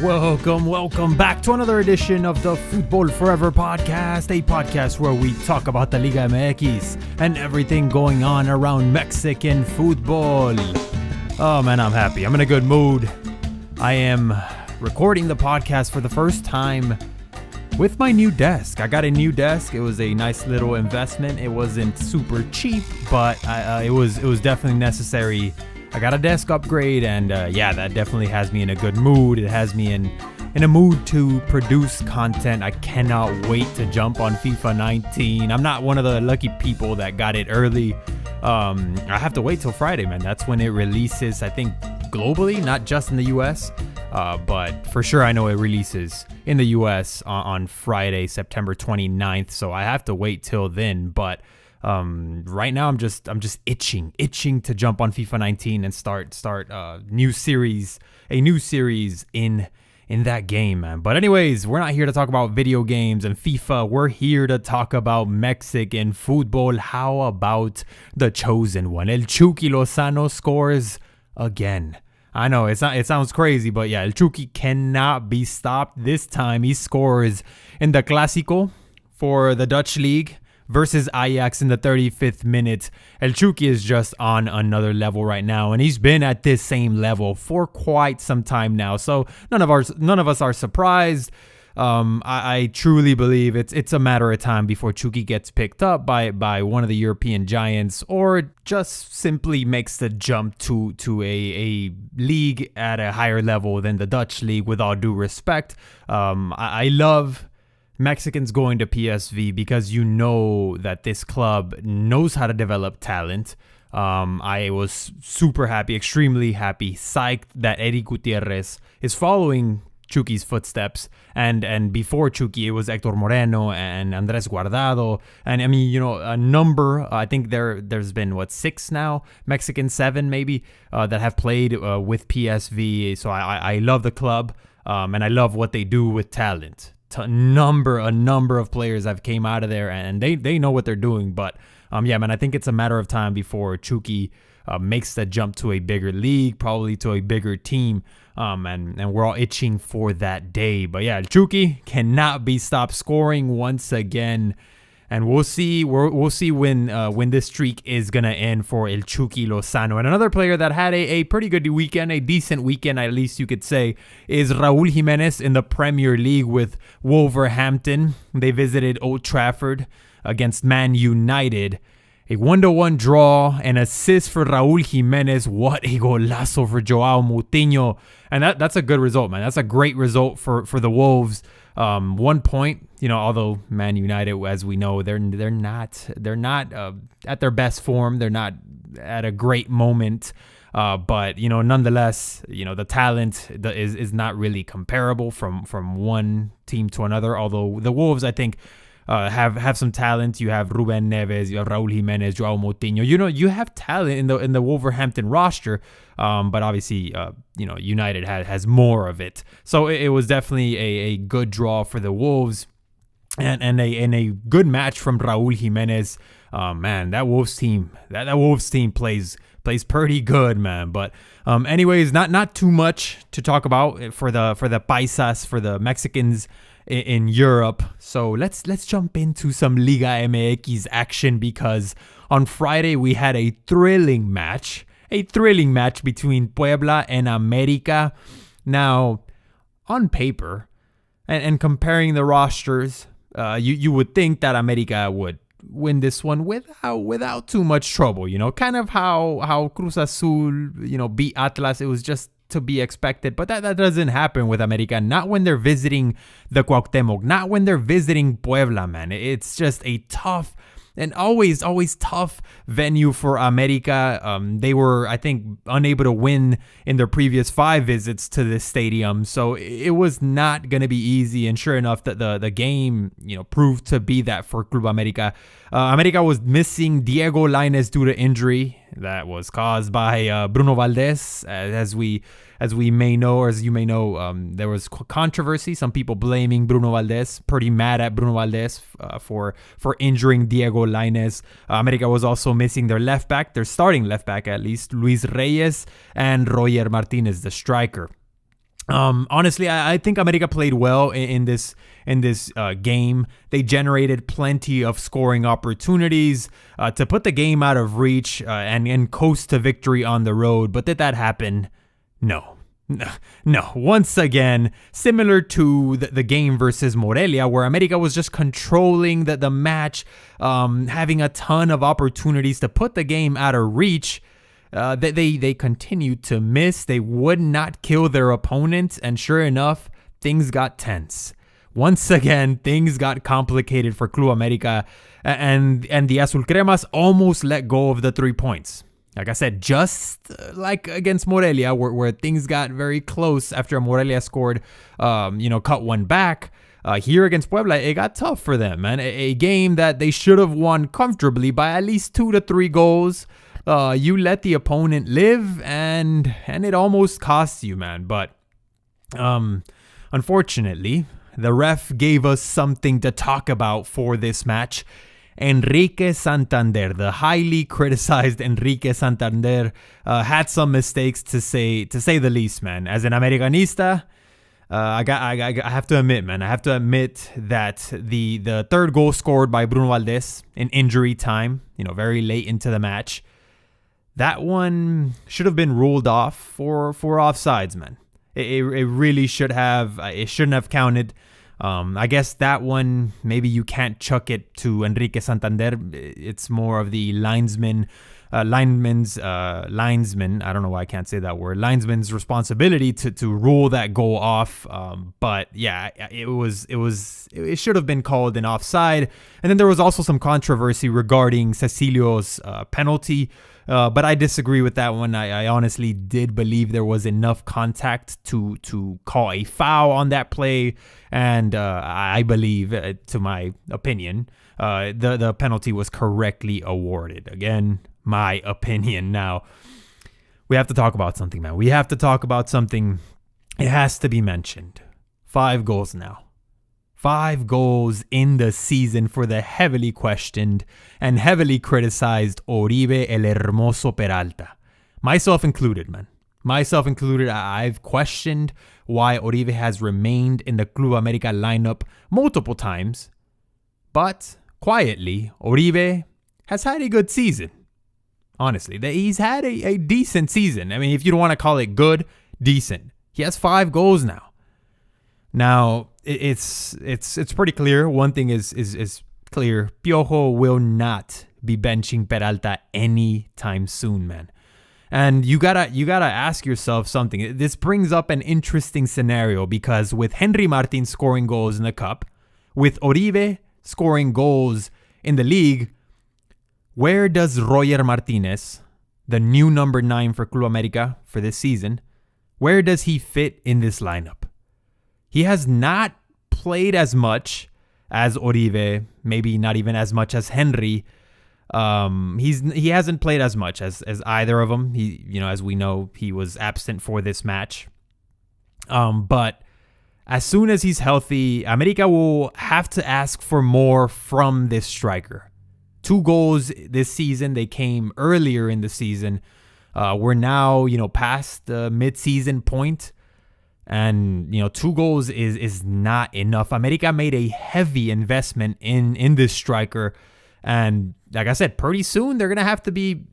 Welcome back to another edition of the Futbol Forever podcast, a podcast where we talk about the Liga MX and everything going on around Mexican football. Oh man, I'm happy. I'm in a good mood. I am recording the podcast for the first time with my new desk. I got a new desk. It was a nice little investment. It wasn't super cheap, but it was definitely necessary. I got a desk upgrade, and that definitely has me in a good mood. It has me in a mood to produce content. I cannot wait to jump on FIFA 19. I'm not one of the lucky people that got it early. I have to wait till Friday, man. That's when it releases, I think, globally, not just in the US. But for sure, I know it releases in the US on Friday, September 29th. So I have to wait till then. But right now I'm just itching to jump on FIFA 19 and start a new series in that game, man. But anyways, we're not here to talk about video games and FIFA. We're here to talk about Mexican football. How about the chosen one? El Chucky Lozano scores again. I know it sounds crazy, but yeah, El Chucky cannot be stopped. This time he scores in the Clásico for the Dutch league versus Ajax in the 35th minute. El Chucky is just on another level right now, and he's been at this same level for quite some time now. So none of us are surprised. I truly believe it's a matter of time before Chucky gets picked up by one of the European giants, or just simply makes the jump to a league at a higher level than the Dutch league, with all due respect. I love Mexicans going to PSV because you know that this club knows how to develop talent. I was super happy, extremely happy, psyched that Eric Gutierrez is following Chucky's footsteps, and before Chucky it was Hector Moreno and Andres Guardado, and I mean, you know, a number, I think there's been 6 now, Mexican 7 maybe, that have played with PSV. So I love the club, and I love what they do with talent. A number of players have came out of there, and they know what they're doing. But man, I think it's a matter of time before Chucky makes that jump to a bigger league, probably to a bigger team, and we're all itching for that day. But yeah, Chucky cannot be stopped scoring once again, and we'll see when this streak is gonna end for El Chucky Lozano. And another player that had a pretty good weekend, a decent weekend at least you could say, is Raul Jimenez in the Premier League with Wolverhampton. They visited Old Trafford against Man United. A 1-1 draw, an assist for Raul Jimenez. What a golazo for Joao Moutinho. And that's a good result, man. That's a great result for the Wolves. 1 point, you know, although Man United, as we know, they're not at their best form. They're not at a great moment. But, you know, nonetheless, you know, the talent is not really comparable from one team to another. Although the Wolves, I think, have some talent. You have Ruben Neves, you have Raul Jimenez, Joao Moutinho. You know, you have talent in the Wolverhampton roster, but obviously, you know, United has more of it. So it was definitely a good draw for the Wolves, and a good match from Raul Jimenez. Man, that Wolves team plays pretty good, man. But anyways, not too much to talk about for the Paisas, for the Mexicans in Europe. So let's jump into some Liga MX action, because on Friday we had a thrilling match between Puebla and America. Now, on paper and comparing the rosters, you would think that America would win this one without too much trouble, you know, kind of how Cruz Azul, you know, beat Atlas. It was just to be expected, but that doesn't happen with America. Not when they're visiting the Cuauhtémoc, not when they're visiting Puebla, man. It's just a tough and always tough venue for America. They were, I think, unable to win in their previous 5 visits to this stadium, so it was not going to be easy. And sure enough, the game, you know, proved to be that for Club America. America was missing Diego Lainez due to injury that was caused by Bruno Valdez, as we may know, or as you may know. There was controversy, some people blaming Bruno Valdez, pretty mad at Bruno Valdez for injuring Diego Lainez. America was also missing their left back, their starting left back at least, Luis Reyes, and Roger Martinez, the striker. Honestly, I think America played well in this game. They generated plenty of scoring opportunities to put the game out of reach and coast to victory on the road. But did that happen? No. No. Once again, similar to the game versus Morelia, where America was just controlling the match, having a ton of opportunities to put the game out of reach. They continued to miss. They would not kill their opponent, and sure enough, things got tense. Once again, things got complicated for Club America, and the Azul Cremas almost let go of the 3 points. Like I said, just like against Morelia, where things got very close after Morelia scored, cut one back. Here against Puebla, it got tough for them, man. A game that they should have won comfortably by at least 2 to 3 goals. You let the opponent live, and it almost costs you, man. But unfortunately, the ref gave us something to talk about for this match. Enrique Santander, the highly criticized Enrique Santander, had some mistakes to say the least, man. As an Americanista, I have to admit, man. I have to admit that the third goal scored by Bruno Valdez in injury time, very late into the match, that one should have been ruled off for offsides, man. It really should have. It shouldn't have counted. I guess that one, maybe you can't chuck it to Enrique Santander. It's more of the linesman. I don't know why I can't say that word. Linesman's responsibility to rule that goal off. But yeah, it should have been called an offside. And then there was also some controversy regarding Cecilio's penalty. But I disagree with that one. I honestly did believe there was enough contact to call a foul on that play. And I believe, to my opinion, the penalty was correctly awarded. Again, my opinion. Now, we have to talk about something, man. We have to talk about something. It has to be mentioned. 5 goals now. 5 goals in the season for the heavily questioned and heavily criticized Oribe El Hermoso Peralta. Myself included, man. Myself included, I've questioned why Oribe has remained in the Club America lineup multiple times. But quietly, Oribe has had a good season. Honestly, he's had a decent season. I mean, if you don't want to call it good, decent. He has 5 goals now. Now, it's pretty clear. One thing is clear. Piojo will not be benching Peralta anytime soon, man. And you gotta ask yourself something. This brings up an interesting scenario because with Henry Martin scoring goals in the cup, with Oribe scoring goals in the league, where does Roger Martinez, the new number 9 for Club America for this season, where does he fit in this lineup? He has not played as much as Oribe, maybe not even as much as Henry. He hasn't played as much as either of them. As we know, he was absent for this match. But as soon as he's healthy, America will have to ask for more from this striker. 2 goals this season. They came earlier in the season. We're now, past the mid-season point. And, 2 goals is not enough. America made a heavy investment in this striker. And like I said, pretty soon they're going to have to be,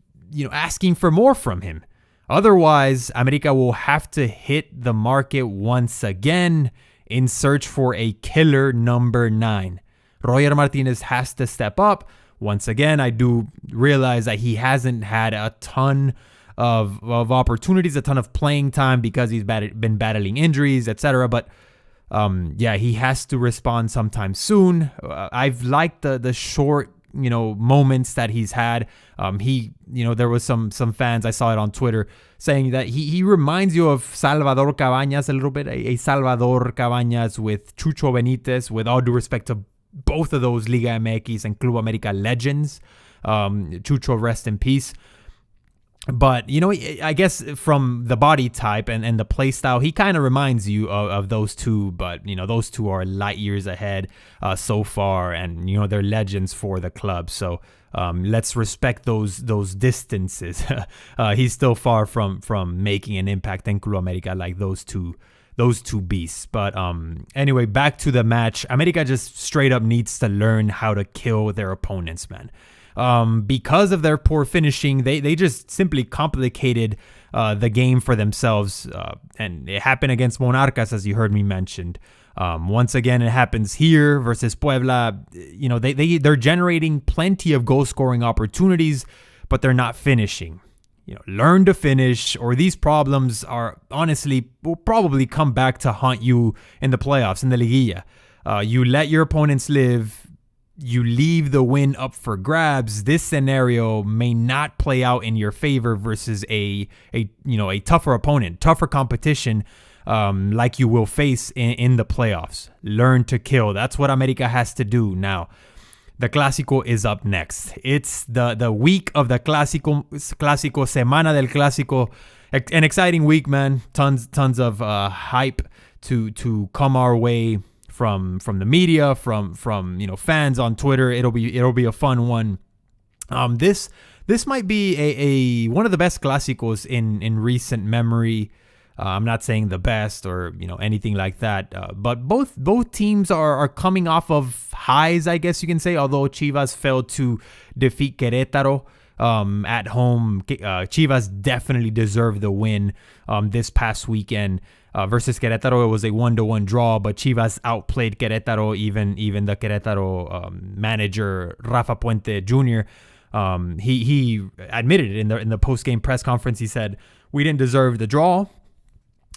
asking for more from him. Otherwise, America will have to hit the market once again in search for a killer number 9. Roger Martinez has to step up. Once again, I do realize that he hasn't had a ton of opportunities, a ton of playing time because he's been battling injuries, etc. But he has to respond sometime soon. I've liked the short, moments that he's had. There was some fans, I saw it on Twitter, saying that he reminds you of Salvador Cabañas a little bit, a Salvador Cabañas with Chucho Benitez, with all due respect to both of those Liga MX and Club America legends. Chucho, rest in peace. But, I guess from the body type and the play style, he kind of reminds you of those two. But, those two are light years ahead so far. And, they're legends for the club. So let's respect those distances. He's still far from making an impact in Club America like those two those two beasts. But anyway, back to the match. America just straight up needs to learn how to kill their opponents, man. Because of their poor finishing, they just simply complicated the game for themselves. And it happened against Monarcas, as you heard me mention. Once again, it happens here versus Puebla. You know, they're generating plenty of goal scoring opportunities, but they're not finishing. You know, learn to finish, or these problems are honestly will probably come back to haunt you in the playoffs, in the Liguilla. You let your opponents live. You leave the win up for grabs. This scenario may not play out in your favor versus a tougher opponent, tougher competition, like you will face in the playoffs. Learn to kill. That's what America has to do now. The Clásico is up next. It's the week of the Clásico, Semana del Clásico. An exciting week, man. Tons of hype to come our way from the media, from fans on Twitter. It'll be a fun one. This might be a one of the best Clásicos in recent memory. I'm not saying the best or anything like that, but both teams are coming off of highs, I guess you can say. Although Chivas failed to defeat Querétaro at home, Chivas definitely deserved the win this past weekend versus Querétaro. It was a 1-1 draw, but Chivas outplayed Querétaro. Even the Querétaro manager Rafa Puente Jr. He admitted it in the post game press conference. He said, "We didn't deserve the draw.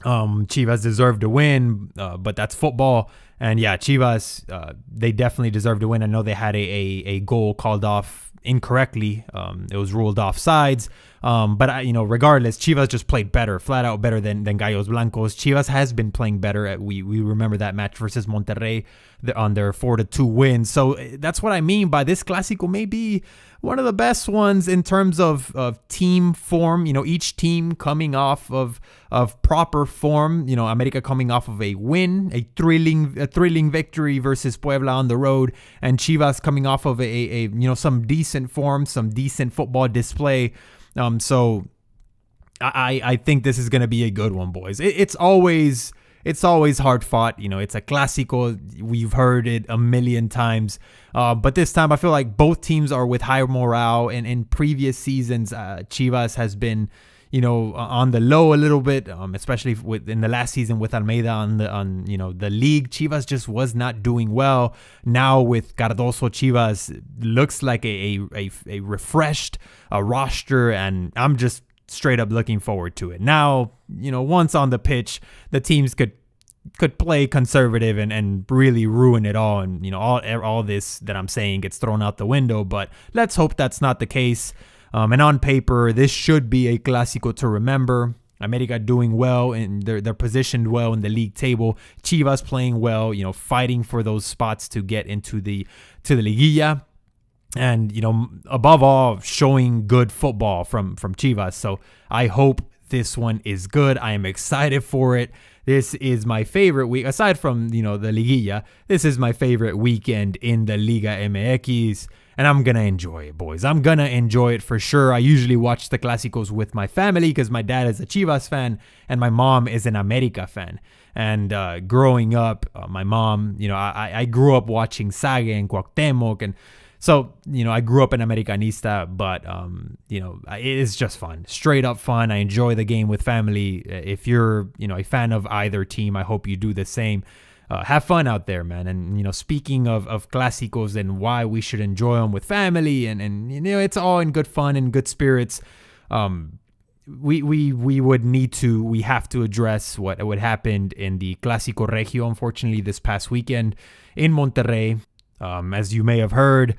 Chivas deserved to win, but that's football." And yeah, Chivas, they definitely deserved to win. I know they had a goal called off incorrectly. It was ruled offsides. But regardless, Chivas just played better, flat out better than Gallos Blancos. Chivas has been playing better. We remember that match versus Monterrey on their 4-2 win. So that's what I mean by this Clásico may be one of the best ones in terms of team form. Each team coming off of proper form. America coming off of a win, a thrilling victory versus Puebla on the road, and Chivas coming off of a some decent form, some decent football display. So I think this is going to be a good one, boys. It's always hard fought. It's a Clásico. We've heard it a million times. But this time I feel like both teams are with high morale. And in previous seasons, Chivas has been, on the low a little bit, especially in the last season with Almeida on the league. Chivas just was not doing well. Now with Cardoso, Chivas looks like a refreshed roster, and I'm just straight up looking forward to it. Now, once on the pitch, the teams could play conservative and really ruin it all, and all this that I'm saying gets thrown out the window. But let's hope that's not the case. And on paper, this should be a Clásico to remember. America doing well, and they're positioned well in the league table. Chivas playing well, fighting for those spots to get into the Liguilla. And, above all, showing good football from Chivas. So I hope this one is good. I am excited for it. This is my favorite week. Aside from, the Liguilla, this is my favorite weekend in the Liga MX. And I'm going to enjoy it, boys. I'm going to enjoy it for sure. I usually watch the Clásicos with my family because my dad is a Chivas fan and my mom is an America fan. And growing up, my mom, I grew up watching Saga and Cuauhtémoc, and so, I grew up an Americanista, but, it is just fun. Straight up fun. I enjoy the game with family. If you're, a fan of either team, I hope you do the same. Have fun out there, man. And, speaking of Clásicos and why we should enjoy them with family and it's all in good fun and good spirits. We have to address what happened in the Clásico Regio, unfortunately, this past weekend in Monterrey. As you may have heard,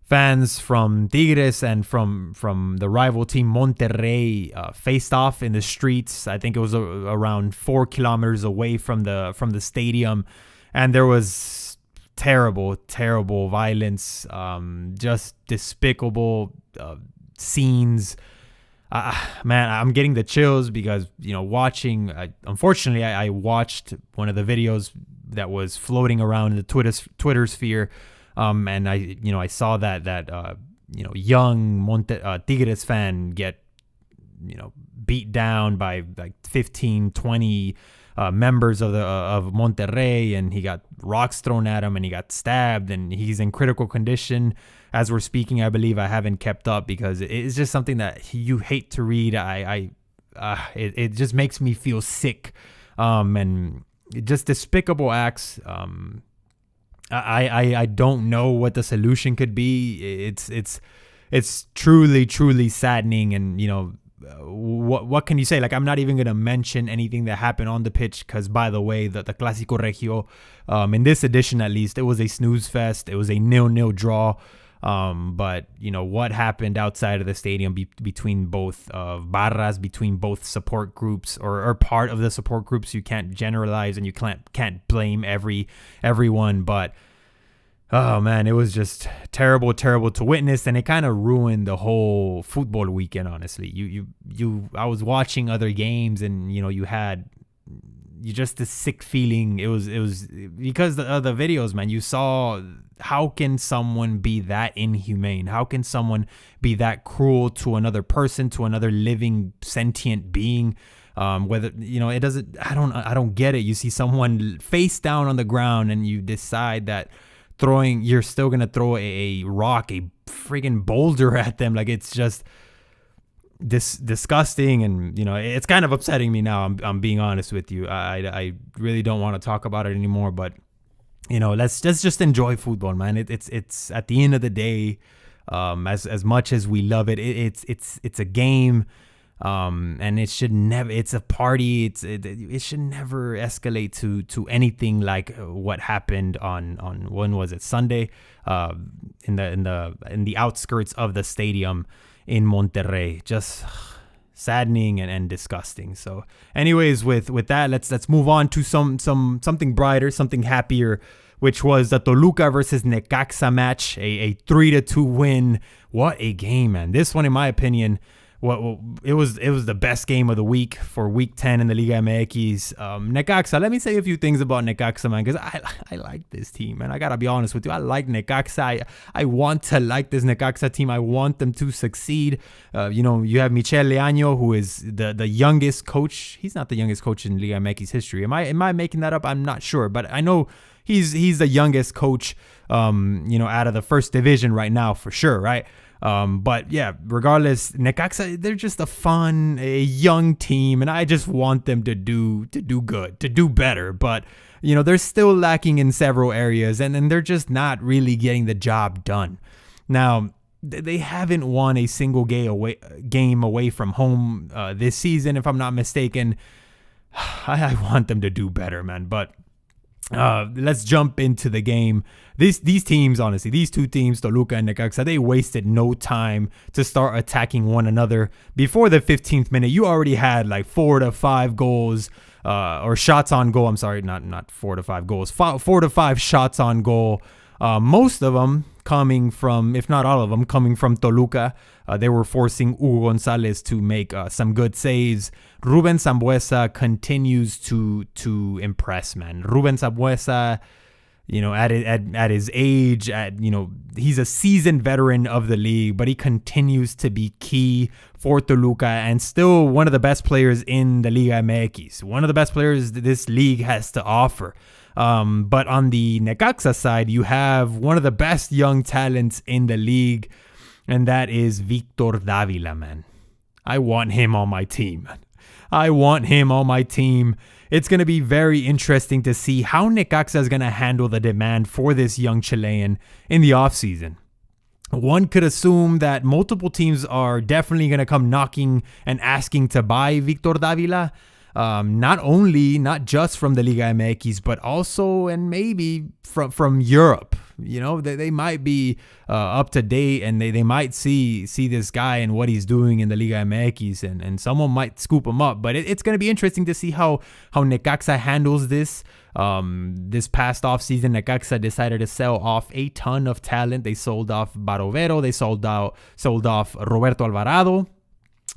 fans from Tigres and from the rival team Monterrey faced off in the streets. I think it was around 4 kilometers away from the stadium, and there was terrible violence, just despicable scenes. Man, I'm getting the chills because watching. Unfortunately, I watched one of the videos that was floating around in the Twitter sphere, and I saw that young Tigres fan get beat down by like 15, 20 members of Monterrey, and he got rocks thrown at him, and he got stabbed, and he's in critical condition as we're speaking. I believe I haven't kept up because it's just something that you hate to read. It just makes me feel sick, and just despicable acts. I don't know what the solution could be. It's truly saddening, and what can you say? Like, I'm not even gonna mention anything that happened on the pitch because, by the way, the Clásico Regio, in this edition at least, it was a snooze fest. It was a 0-0 draw. But what happened outside of the stadium between both barras, between both support groups or part of the support groups, you can't generalize and you can't blame everyone. But oh man, it was just terrible to witness, and it kind of ruined the whole football weekend. Honestly, I was watching other games, and you had just this sick feeling. It was because the videos, man. You saw, how can someone be that inhumane? How can someone be that cruel to another person, to another living sentient being? Whether it doesn't. I don't get it. You see someone face down on the ground, and you decide that you're still gonna throw a rock, a freaking boulder at them. Like, it's just disgusting, and it's kind of upsetting me now. I'm being honest with you. I really don't want to talk about it anymore, but let's just enjoy football, man. It's at the end of the day, as much as we love it, it's a game, and it should never. It's a party. It should never escalate to anything like what happened on when was it, Sunday, in the outskirts of the stadium in Monterrey. Just saddening and disgusting. So anyways, with that, let's move on to something brighter, something happier, which was the Toluca versus Necaxa match, a 3-2 win. What a game, man. This one, in my opinion, it was the best game of the week for week 10 in the Liga MX. Necaxa, let me say a few things about Necaxa, man, because I like this team, man. I gotta be honest with you. I like Necaxa. I want to like this Necaxa team. I want them to succeed. You have Michel Leaño, who is the youngest coach. He's not the youngest coach in Liga MX history. Am I making that up? I'm not sure, but I know he's the youngest coach, out of the first division right now, for sure, right? But yeah, regardless, Necaxa, they're just a young team, and I just want them to do good, to do better. But they're still lacking in several areas, and they're just not really getting the job done. Now, they haven't won a single game away from home this season, if I'm not mistaken. I want them to do better, man. But let's jump into the game. These teams, honestly, these two teams, Toluca and Necaxa, they wasted no time to start attacking one another. Before the 15th minute, you already had like 4 to 5 goals, or shots on goal. I'm sorry, not 4 to 5 goals, 4 to 5 shots on goal. Most of them coming from, if not all of them, coming from Toluca. They were forcing Hugo Gonzalez to make some good saves. Ruben Sambueza continues to impress, man. Ruben Sambueza, at his age, he's a seasoned veteran of the league, but he continues to be key for Toluca and still one of the best players in the Liga MX. One of the best players this league has to offer. But on the Necaxa side, you have one of the best young talents in the league, and that is Victor Davila, man. I want him on my team. It's going to be very interesting to see how Necaxa is going to handle the demand for this young Chilean in the offseason. One could assume that multiple teams are definitely going to come knocking and asking to buy Victor Davila. Not just from the Liga MX, but also and maybe from Europe. They might be up to date, and they might see this guy and what he's doing in the Liga MX, and someone might scoop him up. But it's going to be interesting to see how Necaxa handles this. This past offseason, Necaxa decided to sell off a ton of talent. They sold off Barovero. They sold off Roberto Alvarado.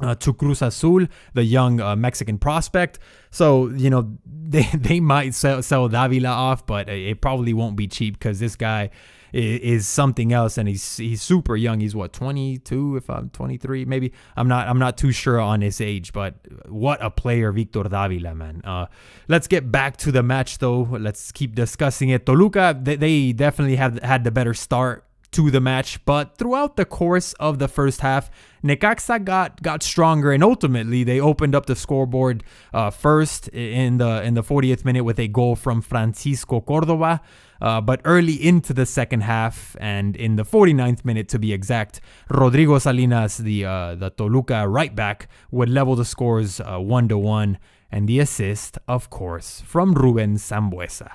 to Cruz Azul, the young Mexican prospect. So, they might sell Davila off, but it probably won't be cheap because this guy is something else, and he's super young. He's what, 22? If I'm 23, maybe. I'm not too sure on his age, but what a player Victor Davila, man. Let's get back to the match though. Let's keep discussing it. Toluca, they definitely have had the better start to the match, but throughout the course of the first half, Necaxa got stronger, and ultimately they opened up the scoreboard first in the 40th minute with a goal from Francisco Cordova. But early into the second half, and in the 49th minute to be exact, Rodrigo Salinas, the Toluca right back, would level the scores 1-1, and the assist, of course, from Ruben Sambueza.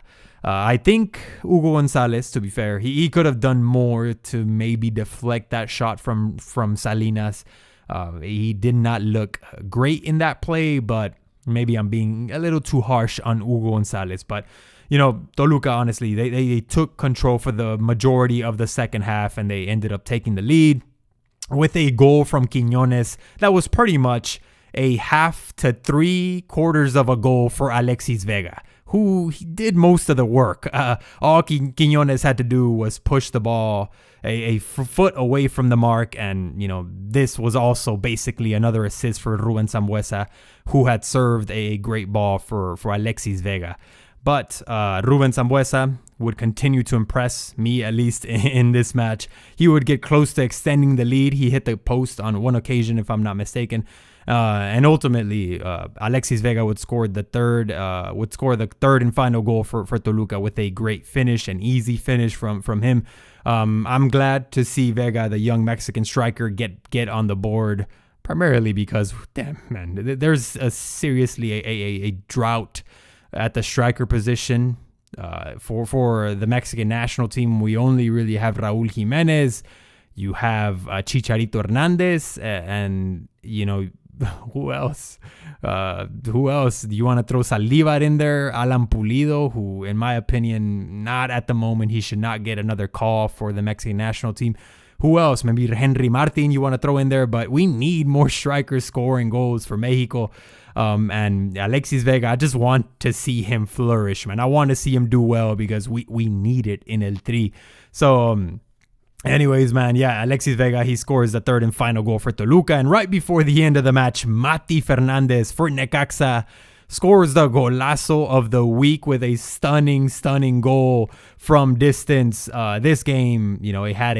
I think Hugo Gonzalez, to be fair, he could have done more to maybe deflect that shot from Salinas. He did not look great in that play, but maybe I'm being a little too harsh on Hugo Gonzalez. But, Toluca, honestly, they took control for the majority of the second half, and they ended up taking the lead with a goal from Quiñones that was pretty much a half to 3/4 of a goal for Alexis Vega, who did most of the work. All Quiñones had to do was push the ball a foot away from the mark, and this was also basically another assist for Ruben Sambueza, who had served a great ball for Alexis Vega. But Ruben Sambueza would continue to impress me, at least in this match. He would get close to extending the lead. He hit the post on one occasion, if I'm not mistaken. And ultimately, Alexis Vega would score the third and final goal for Toluca with a great finish, an easy finish from him. I'm glad to see Vega, the young Mexican striker, get on the board, primarily because, damn, man, there's seriously a drought at the striker position. For the Mexican national team, we only really have Raul Jimenez. You have Chicharito Hernandez, and who else? Who else? Do you want to throw Saldívar in there? Alan Pulido, who, in my opinion, not at the moment. He should not get another call for the Mexican national team. Who else? Maybe Henry Martin you want to throw in there, but we need more strikers scoring goals for Mexico. And Alexis Vega, I just want to see him flourish, man. I want to see him do well because we need it in El Tri. So, anyways, man, yeah, Alexis Vega, he scores the third and final goal for Toluca. And right before the end of the match, Mati Fernandez for Necaxa scores the golazo of the week with a stunning goal from distance. This game, it had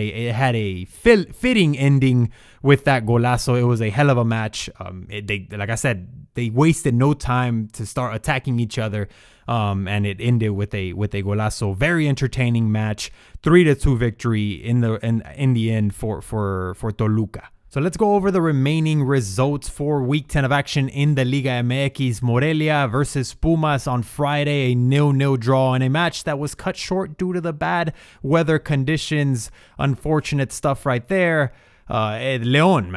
a fitting ending with that golazo. It was a hell of a match. Like I said, they wasted no time to start attacking each other. And it ended with a golazo. Very entertaining match. 3-2 victory in the end for Toluca. So let's go over the remaining results for Week 10 of action in the Liga MX. Morelia versus Pumas on Friday, a 0-0 draw in a match that was cut short due to the bad weather conditions. Unfortunate stuff right there. León,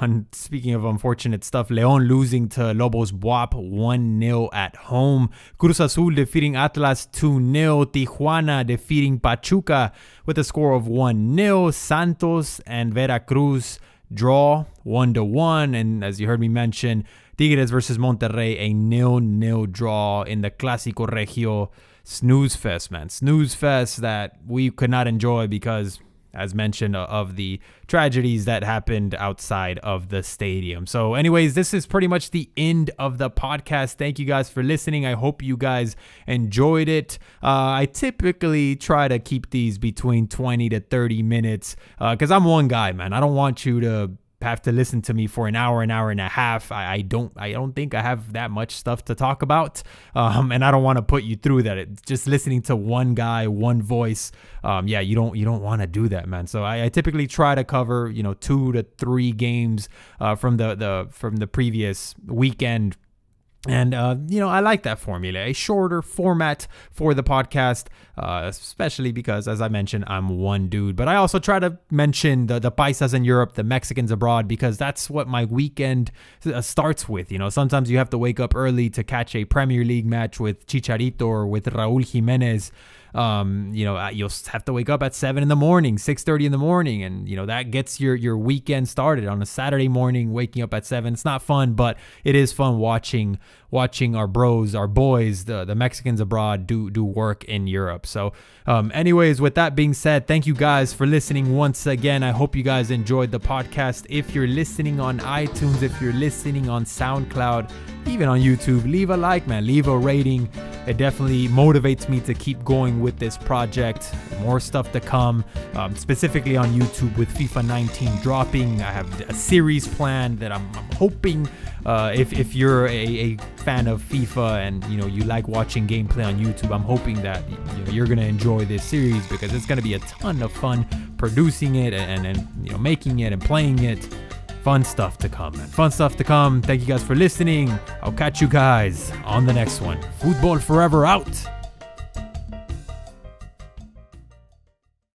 and speaking of unfortunate stuff, León losing to Lobos Buap 1-0 at home. Cruz Azul defeating Atlas 2-0. Tijuana defeating Pachuca with a score of 1-0. Santos and Veracruz draw 1-1. And as you heard me mention, Tigres versus Monterrey, a 0-0 draw in the Clásico Regio. Snooze fest, man. Snooze fest that we could not enjoy because, as mentioned, of the tragedies that happened outside of the stadium. So anyways, this is pretty much the end of the podcast. Thank you guys for listening. I hope you guys enjoyed it. I typically try to keep these between 20 to 30 minutes because I'm one guy, man. I don't want you to have to listen to me for an hour and a half. I don't think I have that much stuff to talk about, and I don't want to put you through that. Just listening to one guy, one voice, you don't want to do that, man. So I typically try to cover 2 to 3 games from the previous weekend. And, I like that formula, a shorter format for the podcast, especially because, as I mentioned, I'm one dude. But I also try to mention the Paisas in Europe, the Mexicans abroad, because that's what my weekend starts with. Sometimes you have to wake up early to catch a Premier League match with Chicharito or with Raul Jimenez. You'll have to wake up at 7 in the morning, 6:30 in the morning, and that gets your weekend started on a Saturday morning. Waking up at 7, it's not fun, but it is fun watching our bros, our boys, the Mexicans abroad do work in Europe. So anyways, with that being said, thank you guys for listening once again. I hope you guys enjoyed the podcast. If you're listening on iTunes, if you're listening on SoundCloud, even on YouTube, leave a like, man, leave a rating. It definitely motivates me to keep going with this project. More stuff to come, specifically on YouTube with FIFA 19 dropping. I have a series planned that I'm hoping, if you're a fan of FIFA and you like watching gameplay on YouTube, I'm hoping that you're gonna enjoy this series, because it's gonna be a ton of fun producing it and making it and playing it. Fun stuff to come, man. Fun stuff to come. Thank you guys for listening. I'll catch you guys on the next one. Futbol Forever out.